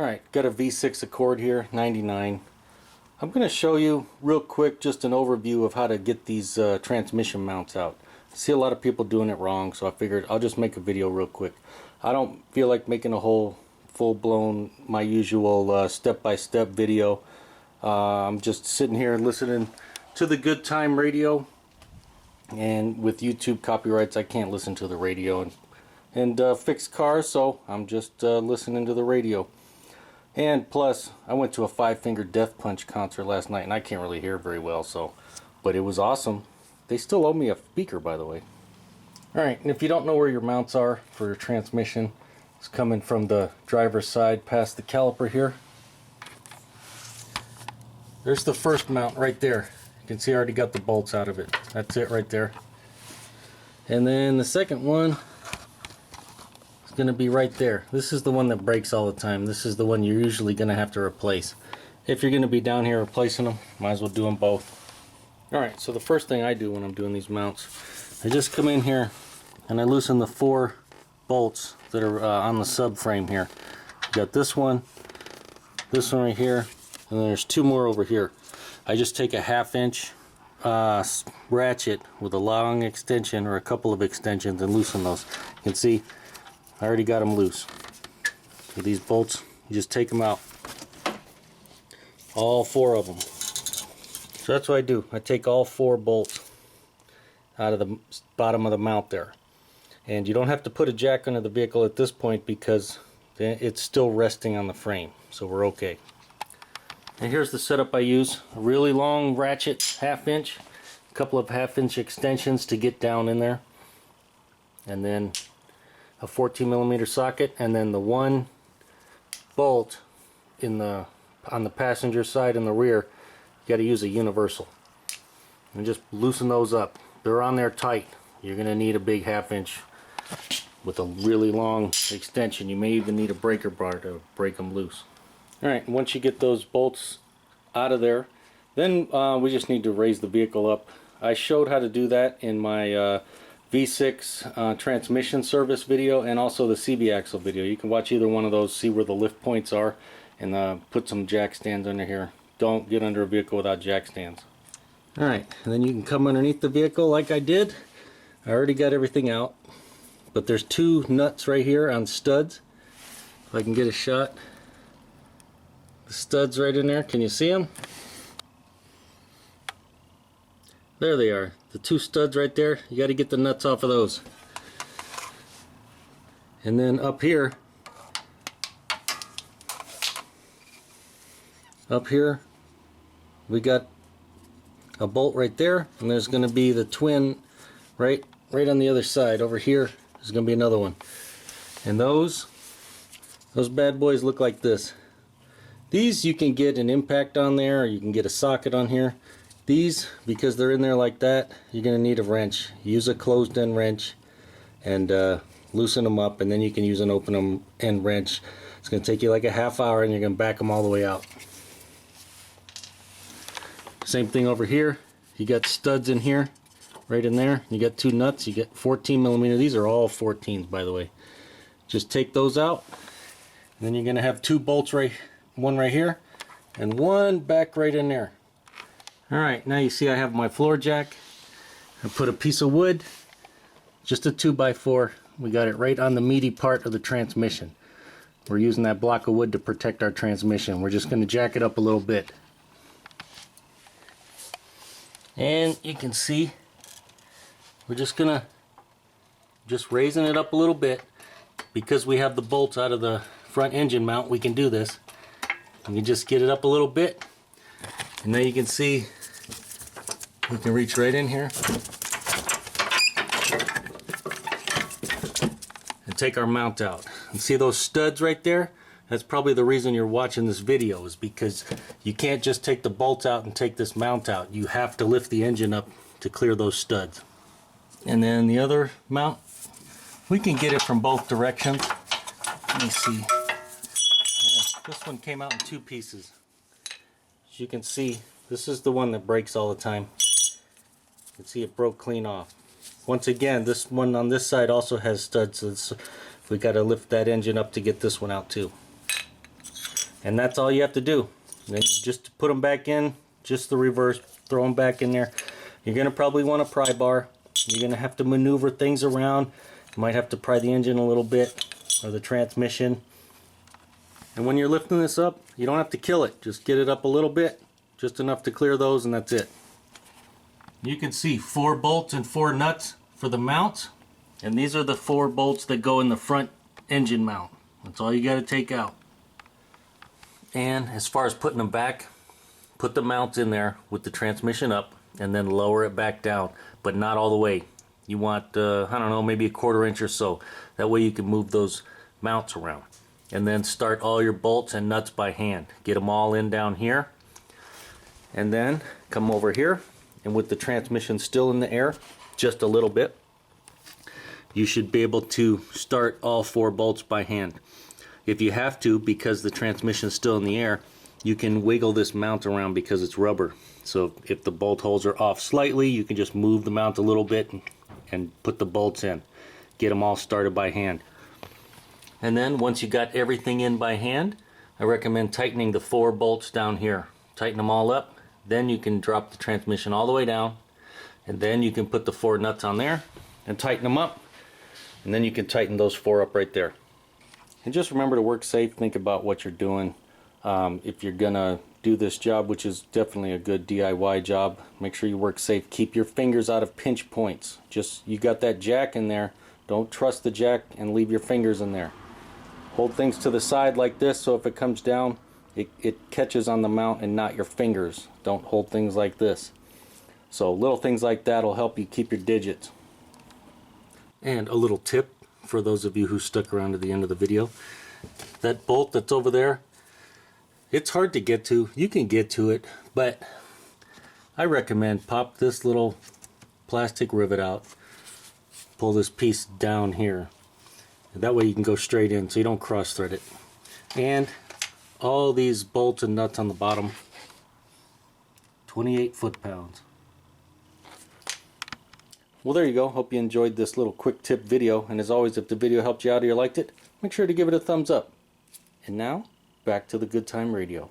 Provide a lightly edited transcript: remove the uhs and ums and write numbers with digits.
Alright, got a V6 Accord here, 99. I'm going to show you real quick just an overview of how to get these transmission mounts out. I see a lot of people doing it wrong, so I figured I'll just make a video real quick. I don't feel like making a whole full-blown, my usual step-by-step video. I'm just sitting here listening to the good time radio, and with YouTube copyrights I can't listen to the radio and fix cars, so I'm just listening to the radio. And plus, I went to a Five Finger Death Punch concert last night, and I can't really hear very well, so, but it was awesome. They still owe me a speaker, by the way. Alright, and if you don't know where your mounts are for your transmission, it's coming from the driver's side past the caliper here. There's the first mount right there. You can see I already got the bolts out of it. That's it right there. And then the second one is going to be right there. This is the one that breaks all the time. This is the one you're usually going to have to replace. If you're going to be down here replacing them, might as well do them both. Alright, so the first thing I do when I'm doing these mounts, I just come in here and I loosen the 4 bolts that are on the subframe here. You got this one right here, and then there's 2 more over here. I just take a 1/2 inch ratchet with a long extension or a couple of extensions and loosen those. You can see I already got them loose. So these bolts, you just take them out. All 4 of them. So that's what I do. I take all 4 bolts out of the bottom of the mount there. And you don't have to put a jack under the vehicle at this point because it's still resting on the frame. So we're okay. And here's the setup I use. A really long ratchet, 1/2 inch. A couple of 1/2 inch extensions to get down in there. And then a 14mm socket. And then the 1 bolt on the passenger side and the rear. You got to use a universal. And just loosen those up. They're on there tight. You're going to need a big 1/2 inch with a really long extension. You may even need a breaker bar to break them loose. Alright, once you get those bolts out of there, then we just need to raise the vehicle up. I showed how to do that in my V6 transmission service video and also the CV axle video. You can watch either one of those, see where the lift points are, and put some jack stands under here. Don't get under a vehicle without jack stands. Alright, and then you can come underneath the vehicle like I did. I already got everything out, but there's 2 nuts right here on studs. If I can get a shot. The studs right in there, can you see them? There they are, the 2 studs right there. You got to get the nuts off of those. And then up here we got a bolt right there, and there's going to be the twin right on the other side. Over here there's going to be another one, and those bad boys look like this. These you can get an impact on there, or you can get a socket on here. These, because they're in there like that, you're going to need a wrench. Use a closed end wrench and loosen them up, and then you can use an open end wrench. It's going to take you like a ½ hour, and you're going to back them all the way out. Same thing over here. You got studs in here, right in there. You got 2 nuts. You get 14mm. These are all 14s, by the way. Just take those out, and then you're going to have 2 bolts right. One right here and one back right in there. Alright, now you see I have my floor jack. I put a piece of wood, just a 2x4. We got it right on the meaty part of the transmission. We're using that block of wood to protect our transmission. We're just going to jack it up a little bit. And you can see we're just raising it up a little bit. Because we have the bolts out of the front engine mount, we can do this. You can just get it up a little bit, and now you can see we can reach right in here and take our mount out. And see those studs right there? That's probably the reason you're watching this video, is because you can't just take the bolts out and take this mount out. You have to lift the engine up to clear those studs. And then the other mount, we can get it from both directions. Let me see. This one came out in 2 pieces. As you can see, this is the one that breaks all the time. You can see it broke clean off. Once again, this one on this side also has studs, so we got to lift that engine up to get this one out too. And that's all you have to do. Then you just put them back in, just the reverse, throw them back in there. You're going to probably want a pry bar. You're going to have to maneuver things around. You might have to pry the engine a little bit, or the transmission. And when you're lifting this up, you don't have to kill it. Just get it up a little bit, just enough to clear those, and that's it. You can see 4 bolts and 4 nuts for the mounts. And these are the 4 bolts that go in the front engine mount. That's all you got to take out. And as far as putting them back, put the mounts in there with the transmission up and then lower it back down, but not all the way. You want, I don't know, maybe a 1/4 inch or so. That way you can move those mounts around. And then start all your bolts and nuts by hand. Get them all in down here. And then come over here, and with the transmission still in the air, just a little bit, you should be able to start all 4 bolts by hand. If you have to, because the transmission is still in the air, you can wiggle this mount around because it's rubber. So if the bolt holes are off slightly, you can just move the mount a little bit and put the bolts in. Get them all started by hand. And then once you got everything in by hand, I recommend tightening the 4 bolts down here. Tighten them all up. Then you can drop the transmission all the way down. And then you can put the 4 nuts on there and tighten them up. And then you can tighten those 4 up right there. And just remember to work safe. Think about what you're doing. If you're gonna do this job, which is definitely a good DIY job, make sure you work safe. Keep your fingers out of pinch points. Just, you got that jack in there, don't trust the jack and leave your fingers in there. Hold things to the side like this, so if it comes down, it catches on the mount and not your fingers. Don't hold things like this. So little things like that will help you keep your digits. And a little tip for those of you who stuck around to the end of the video. That bolt that's over there, it's hard to get to. You can get to it, but I recommend pop this little plastic rivet out, pull this piece down here. That way you can go straight in so you don't cross thread it. And all these bolts and nuts on the bottom, 28 foot-pounds. Well, there you go. Hope you enjoyed this little quick tip video. And as always, if the video helped you out or you liked it, make sure to give it a thumbs up. And now, back to the Good Time Radio.